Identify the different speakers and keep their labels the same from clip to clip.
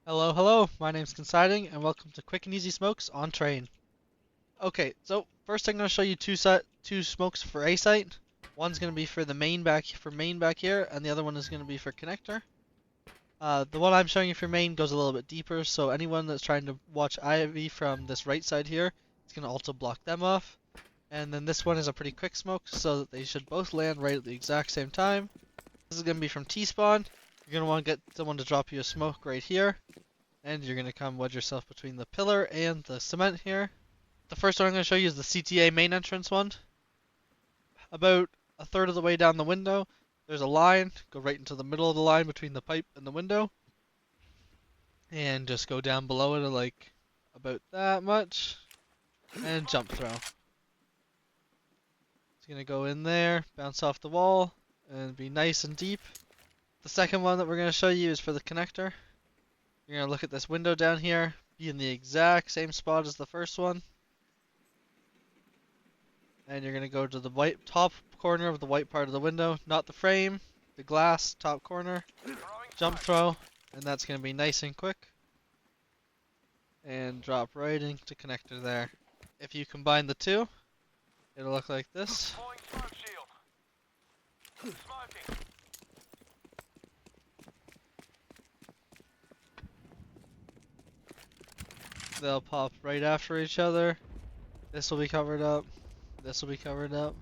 Speaker 1: Hello, hello, my name's Considing, and welcome to Quick and Easy Smokes on Train. Okay, so first I'm going to show you two smokes for A site. One's going to be for the main back here, and the other one is going to be for connector. The one I'm showing you for main goes a little bit deeper, so anyone that's trying to watch Ivy from this right side here, it's going to also block them off. And then this one is a pretty quick smoke, so that they should both land right at the exact same time. This is going to be from T-spawn. You're going to want to get someone to drop you a smoke right here. And you're going to come wedge yourself between the pillar and the cement here. The first one I'm going to show you is the CTA main entrance one. About a third of the way down the window, there's a line. Go right into the middle of the line between the pipe and the window. And just go down below it like about that much. And jump throw. It's going to go in there, bounce off the wall, and be nice and deep. The second one that we're going to show you is for the connector. You're going to look at this window down here, be in the exact same spot as the first one. And you're going to go to the white top corner of the white part of the window, not the frame, the glass top corner. Jump throw, and that's going to be nice and quick. And drop right into connector there. If you combine the two, it'll look like this. They'll pop right after each other. This will be covered up. This will be covered up.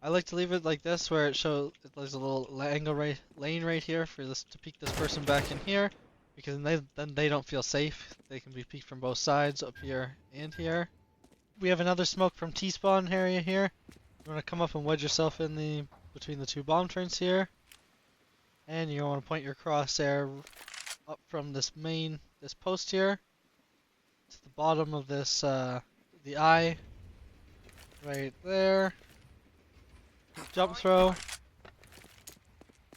Speaker 1: I like to leave it like this, where it shows there's a little lane right here for this to peek this person back in here, because then they don't feel safe. They can be peeked from both sides, up here and here. We have another smoke from T-spawn area here. You want to come up and wedge yourself in between the two bomb trains here, and you want to point your crosshair up from this post here to the bottom of this the eye right there. Jump throw.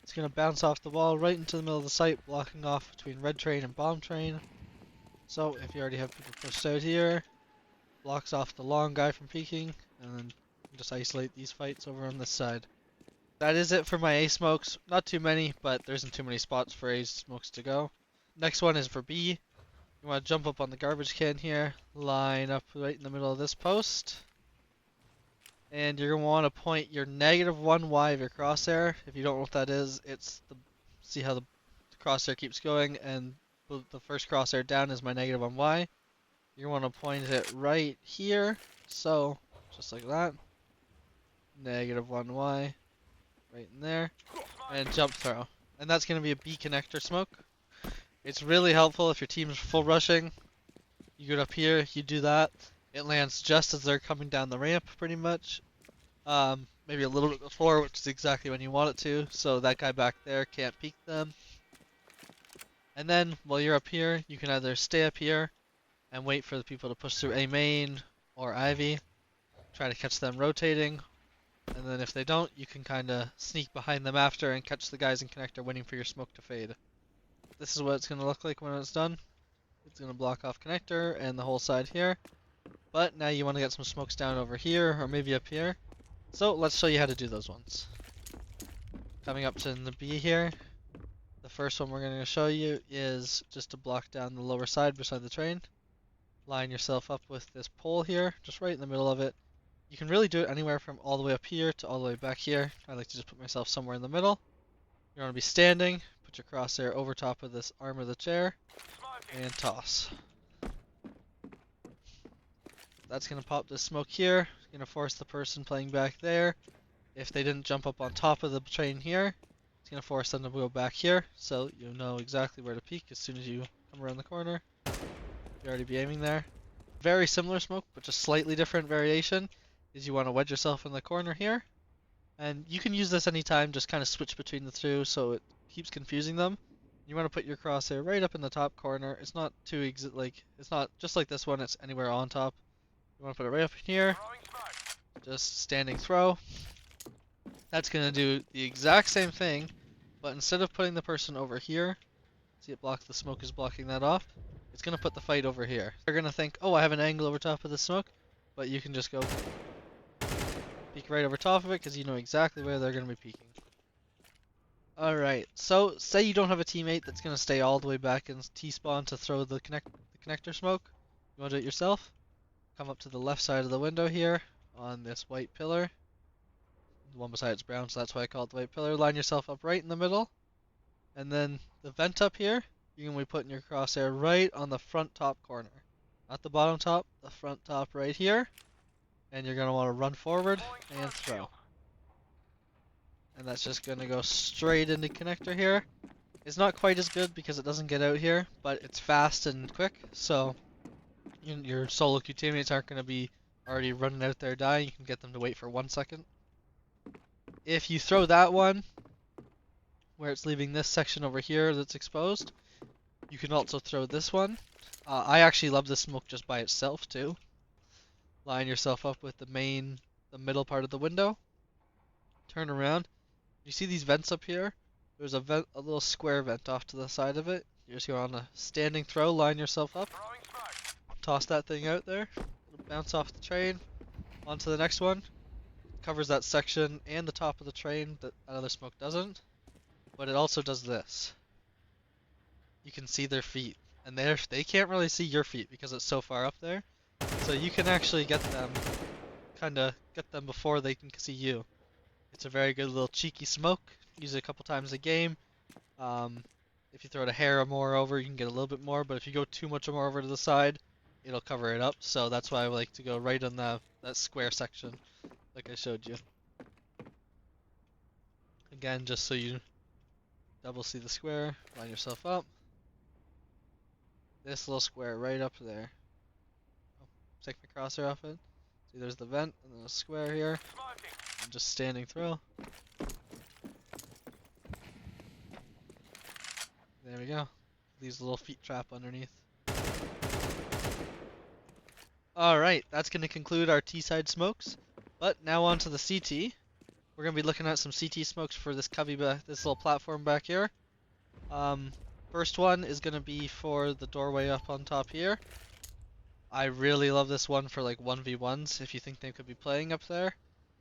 Speaker 1: It's gonna bounce off the wall right into the middle of the site, blocking off between red train and bomb train. So if you already have people pushed out here, blocks off the long guy from peeking, and then just isolate these fights over on this side. That is it for my A smokes. Not too many, but there isn't too many spots for A smokes to go. Next one is for B. You want to jump up on the garbage can here, line up right in the middle of this post. And you're going to want to point your -1Y of your crosshair. If you don't know what that is, see how the crosshair keeps going, and the first crosshair down is my -1Y. You want to point it right here, so just like that. -1Y, right in there, and jump throw. And that's going to be a B connector smoke. It's really helpful if your team's full rushing. You get up here, you do that. It lands just as they're coming down the ramp, pretty much. Maybe a little bit before, which is exactly when you want it to, so that guy back there can't peek them. And then, while you're up here, you can either stay up here and wait for the people to push through A main or Ivy. Try to catch them rotating. And then if they don't, you can kind of sneak behind them after and catch the guys in connector waiting for your smoke to fade. This is what it's going to look like when it's done. It's going to block off connector and the whole side here. But now you want to get some smokes down over here or maybe up here. So let's show you how to do those ones. Coming up to the B here. The first one we're going to show you is just to block down the lower side beside the train. Line yourself up with this pole here, just right in the middle of it. You can really do it anywhere from all the way up here to all the way back here. I like to just put myself somewhere in the middle. You want to be standing, put your crosshair over top of this arm of the chair, and toss. That's going to pop this smoke here. It's going to force the person playing back there. If they didn't jump up on top of the train here, it's going to force them to go back here. So you know exactly where to peek as soon as you come around the corner. You already be aiming there. Very similar smoke, but just slightly different variation is you want to wedge yourself in the corner here. And you can use this anytime, just kind of switch between the two so it keeps confusing them. You want to put your crosshair right up in the top corner. It's not too it's not just like this one, it's anywhere on top. You want to put it right up here. Just standing throw. That's going to do the exact same thing, but instead of putting the person over here, see it blocks, the smoke is blocking that off. It's going to put the fight over here. They're going to think, oh, I have an angle over top of the smoke, but you can just go peek right over top of it because you know exactly where they're going to be peeking. Alright, so say you don't have a teammate that's going to stay all the way back in T-spawn to throw the connector smoke. You want to do it yourself? Come up to the left side of the window here on this white pillar. The one beside it's brown, so that's why I call it the white pillar. Line yourself up right in the middle. And then the vent up here, you're going to be putting your crosshair right on the front top corner. Not the bottom top, the front top right here. And you're going to want to run forward and throw. And that's just going to go straight into connector here. It's not quite as good because it doesn't get out here, but it's fast and quick, so your solo queue teammates aren't going to be already running out there dying. You can get them to wait for 1 second. If you throw that one, where it's leaving this section over here that's exposed, you can also throw this one. I actually love this smoke just by itself too. Line yourself up with the middle part of the window. Turn around. You see these vents up here? There's a little square vent off to the side of it. You're just going on a standing throw, line yourself up, toss that thing out there. It'll bounce off the train onto the next one. Covers that section and the top of the train that other smoke doesn't. But it also does this. You can see their feet, and they can't really see your feet because it's so far up there. So you can actually get them before they can see you. It's a very good little cheeky smoke. Use it a couple times a game. If you throw it a hair or more over, you can get a little bit more, but if you go too much or more over to the side, it'll cover it up. So that's why I like to go right on that square section, like I showed you. Again, just so you double see the square, line yourself up. This little square right up there. Oh, take my crosshair off it. See, there's the vent and then a square here. And just standing throw. There we go. Leaves a little feet trap underneath. Alright, that's going to conclude our T-side smokes. But now on to the CT. We're going to be looking at some CT smokes for this this little platform back here. First one is going to be for the doorway up on top here. I really love this one for like 1v1s if you think they could be playing up there.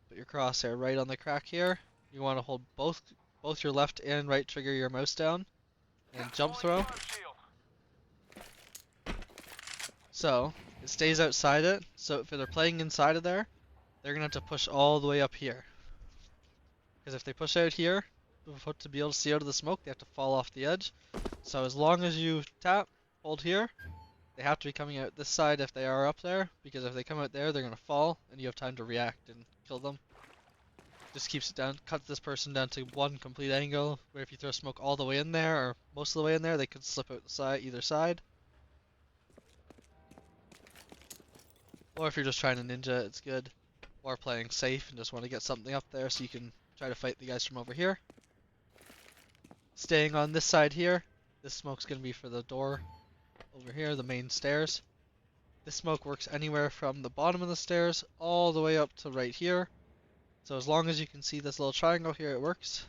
Speaker 1: Put your crosshair right on the crack here. You want to hold both your left and right trigger your mouse down and jump throw. So it stays outside it. So if they're playing inside of there, they're gonna have to push all the way up here. Because if they push out here to be able to see out of the smoke, they have to fall off the edge. So as long as you tap, hold here, they have to be coming out this side if they are up there. Because if they come out there, they're gonna fall, and you have time to react and kill them. Just keeps it down, cuts this person down to one complete angle, where if you throw smoke all the way in there, or most of the way in there, they could slip out the side, either side. Or if you're just trying to ninja, it's good. Or playing safe and just want to get something up there so you can try to fight the guys from over here. Staying on this side here, this smoke's going to be for the door over here, the main stairs. This smoke works anywhere from the bottom of the stairs all the way up to right here. So as long as you can see this little triangle here, it works.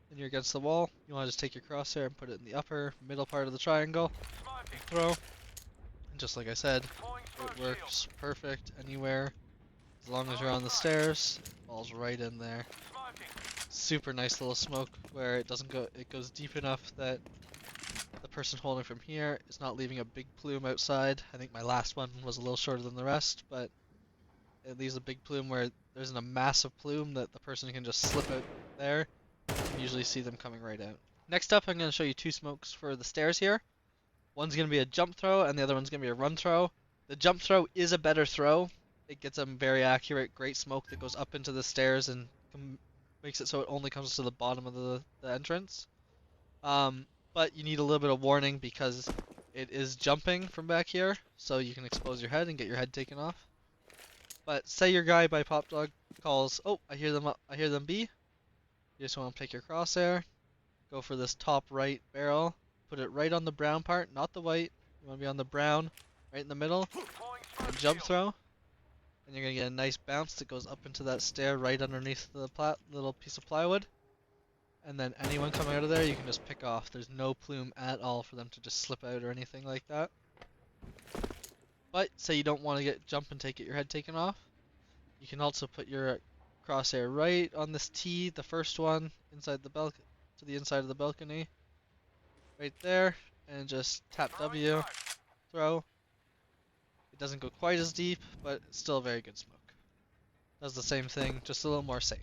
Speaker 1: And you're against the wall, you want to just take your crosshair and put it in the upper middle part of the triangle. And throw. And just like I said, it works perfect anywhere. As long as you're on the stairs, it falls right in there. Super nice little smoke where it goes deep enough that the person holding from here is not leaving a big plume outside. I think my last one was a little shorter than the rest, but it leaves a big plume where there isn't a massive plume that the person can just slip out there. You can usually see them coming right out. Next up, I'm going to show you two smokes for the stairs here. One's going to be a jump throw and the other one's going to be a run throw. The jump throw is a better throw. It gets a very accurate, great smoke that goes up into the stairs and makes it so it only comes to the bottom of the entrance. But you need a little bit of warning because it is jumping from back here, so you can expose your head and get your head taken off. But say your guy by Pop Dog calls, oh, I hear them B. You just want to take your crosshair, go for this top right barrel, put it right on the brown part, not the white. You want to be on the brown, right in the middle, and jump throw. And you're going to get a nice bounce that goes up into that stair right underneath the little piece of plywood. And then anyone coming out of there, you can just pick off. There's no plume at all for them to just slip out or anything like that. But say you don't want to jump and get your head taken off, you can also put your crosshair right on this T, the first one, inside the to the inside of the balcony. Right there. And just tap W, throw. It doesn't go quite as deep, but it's still a very good smoke. Does the same thing, just a little more safe.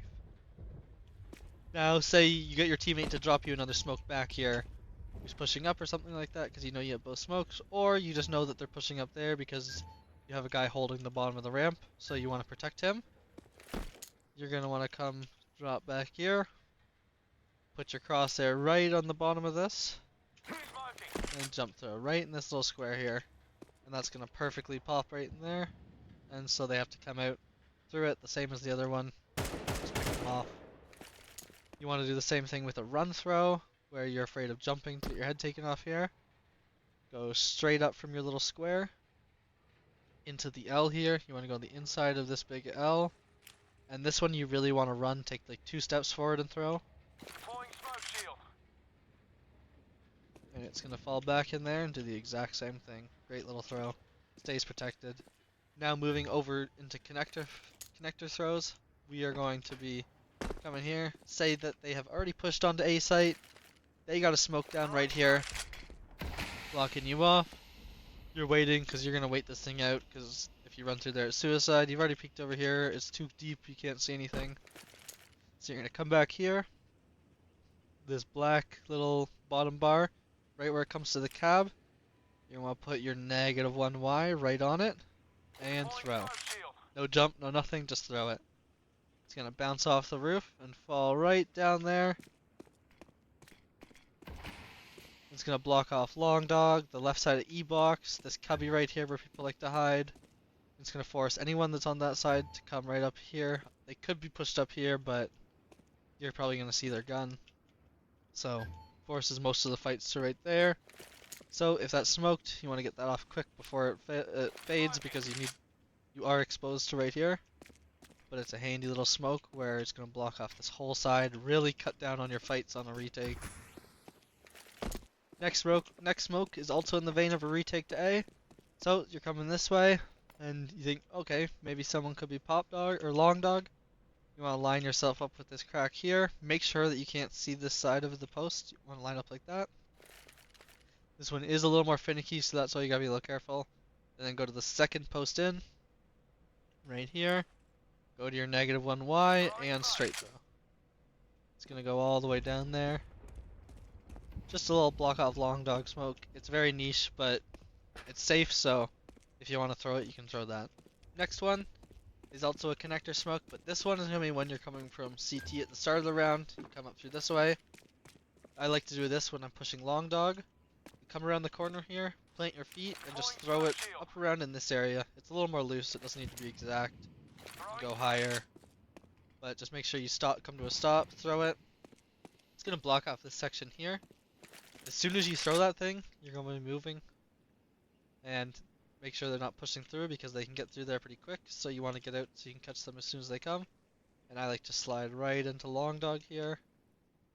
Speaker 1: Now, say you get your teammate to drop you another smoke back here, who's pushing up or something like that, because you know you have both smokes, or you just know that they're pushing up there because you have a guy holding the bottom of the ramp, so you want to protect him. You're going to want to come drop back here, put your crosshair right on the bottom of this, and jump throw right in this little square here. And that's going to perfectly pop right in there, and so they have to come out through it the same as the other one. Just pick them off. You want to do the same thing with a run throw, where you're afraid of jumping to get your head taken off here. Go straight up from your little square into the L here. You want to go on the inside of this big L. And this one you really want to run, take like 2 steps forward and throw. And it's going to fall back in there and do the exact same thing. Great little throw. Stays protected. Now moving over into connector throws. We are going to be coming here. Say that they have already pushed onto A site. They got a smoke down right here, blocking you off. You're waiting because you're going to wait this thing out, because if you run through there it's suicide. You've already peeked over here. It's too deep. You can't see anything. So you're going to come back here. This black little bottom bar, right where it comes to the cab. You want to put your -1Y right on it and throw. No jump, no nothing, just throw it. It's going to bounce off the roof and fall right down there. It's going to block off Longdog, the left side of E-box, this cubby right here where people like to hide. It's going to force anyone that's on that side to come right up here. They could be pushed up here, but you're probably going to see their gun. So, forces most of the fights to right there. So, if that's smoked, you want to get that off quick before it fades, because you are exposed to right here. But it's a handy little smoke where it's going to block off this whole side, really cut down on your fights on a retake. Next smoke is also in the vein of a retake to A. So you're coming this way, and you think, okay, maybe someone could be pop dog or long dog. You want to line yourself up with this crack here. Make sure that you can't see this side of the post. You want to line up like that. This one is a little more finicky, so that's why you gotta be a little careful. And then go to the second post in, right here. Go to your -1Y and straight throw. It's gonna go all the way down there. Just a little block off long dog smoke. It's very niche, but it's safe, so if you want to throw it, you can throw that. Next one is also a connector smoke, but this one is going to be when you're coming from CT at the start of the round. You come up through this way. I like to do this when I'm pushing long dog. You come around the corner here, plant your feet, and just throw it up around in this area. It's a little more loose, it doesn't need to be exact. You can go higher, but just make sure you come to a stop, throw it. It's going to block off this section here. As soon as you throw that thing, you're going to be moving, and make sure they're not pushing through, because they can get through there pretty quick, so you want to get out so you can catch them as soon as they come. And I like to slide right into long dog here.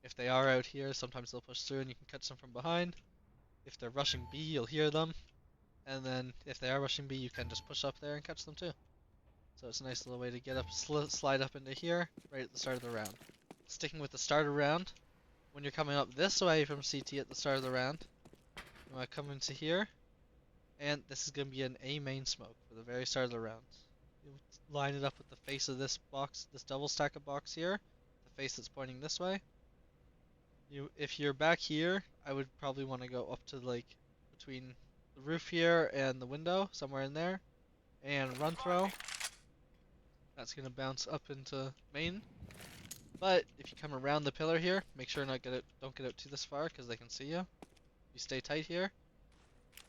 Speaker 1: If they are out here, sometimes they'll push through and you can catch them from behind. If they're rushing B, you'll hear them, and then if they are rushing B, you can just push up there and catch them too. So it's a nice little way to get up, slide up into here, right at the start of the round. Sticking with the starter round, when you're coming up this way from CT at the start of the round, you want to come into here, and this is going to be an A main smoke for the very start of the round. You line it up with the face of this box, this double stack of box here, the face that's pointing this way. If you're back here, I would probably want to go up to like between the roof here and the window, somewhere in there, and run throw. That's going to bounce up into main. But if you come around the pillar here, make sure don't get out too this far, because they can see you. You stay tight here.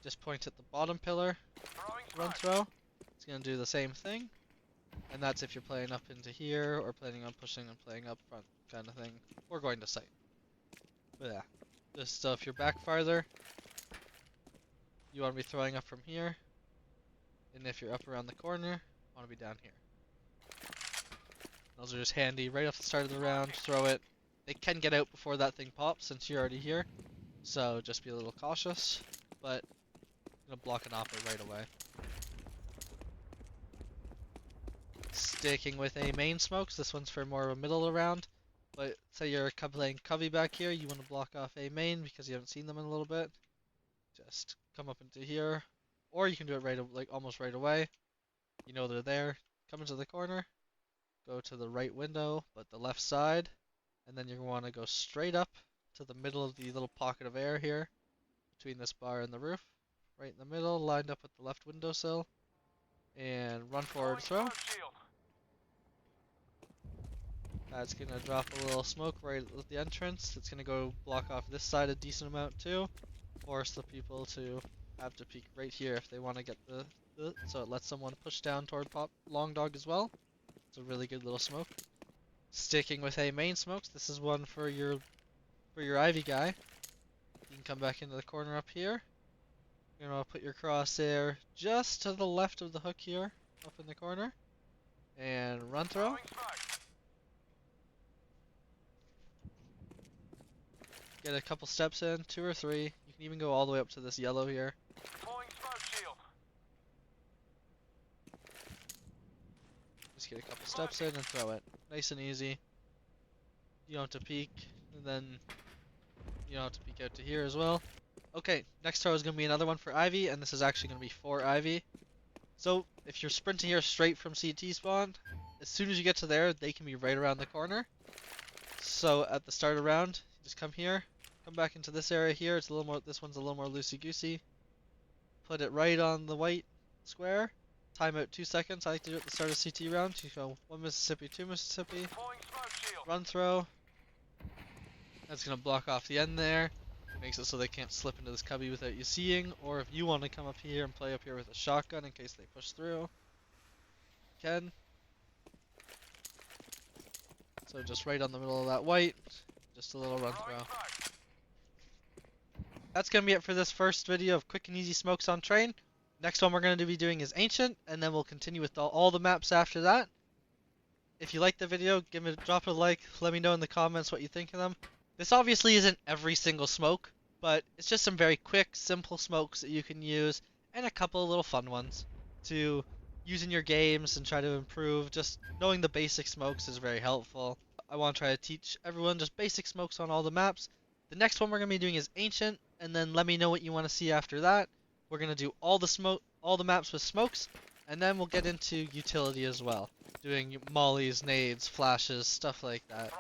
Speaker 1: Just point at the bottom pillar, run throw. It's going to do the same thing. And that's if you're playing up into here, or planning on pushing and playing up front kind of thing, or going to site. But yeah, just if you're back farther, you want to be throwing up from here. And if you're up around the corner, you want to be down here. Those are just handy, right off the start of the round, throw it. They can get out before that thing pops since you're already here, so just be a little cautious, but I'm gonna block an offer right away. Sticking with A main smokes, this one's for more of a middle round, But say you're playing Covey back here, you want to block off A main because you haven't seen them in a little bit. Just come up into here, or you can do it right like almost right away. You know they're there. Come into the corner, go to the right window, but the left side, and then you're going to want to go straight up to the middle of the little pocket of air here, between this bar and the roof. Right in the middle, lined up with the left windowsill, and run forward, throw. That's going to drop a little smoke right at the entrance. It's going to go block off this side a decent amount too. Force the people to have to peek right here if they want to get the so it lets someone push down toward long dog as well. It's a really good little smoke. Sticking with A main smokes, this is one for your Ivy guy. You can come back into the corner up here. You're gonna put your crosshair just to the left of the hook here, up in the corner, and run throw. Get a couple steps in, 2 or 3. You can even go all the way up to this yellow here. Just get a couple steps in and throw it. Nice and easy. You don't have to peek, and then you don't have to peek out to here as well. Okay, next throw is going to be another one for Ivy, and this is actually going to be for Ivy. So, if you're sprinting here straight from CT spawn, as soon as you get to there, they can be right around the corner. So, at the start of round, you just come here, come back into this area here. It's a little more. This one's a little more loosey-goosey. Put it right on the white square. Time out 2 seconds. I like to do it at the start of CT round. You go 1 Mississippi, 2 Mississippi. Run throw. That's going to block off the end there. Makes it so they can't slip into this cubby without you seeing. Or if you want to come up here and play up here with a shotgun in case they push through, you can. So just right on the middle of that white. Just a little run throw. That's going to be it for this first video of quick and easy smokes on train. Next one we're going to be doing is Ancient, and then we'll continue with all the maps after that. If you liked the video, drop a like, let me know in the comments what you think of them. This obviously isn't every single smoke, but it's just some very quick, simple smokes that you can use, and a couple of little fun ones to use in your games and try to improve. Just knowing the basic smokes is very helpful. I want to try to teach everyone just basic smokes on all the maps. The next one we're going to be doing is Ancient, and then let me know what you want to see after that. We're going to do all the maps with smokes, and then we'll get into utility as well. Doing mollies, nades, flashes, stuff like that.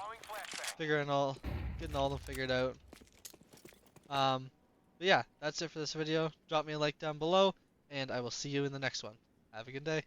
Speaker 1: Getting all of them figured out. But yeah, that's it for this video. Drop me a like down below, and I will see you in the next one. Have a good day.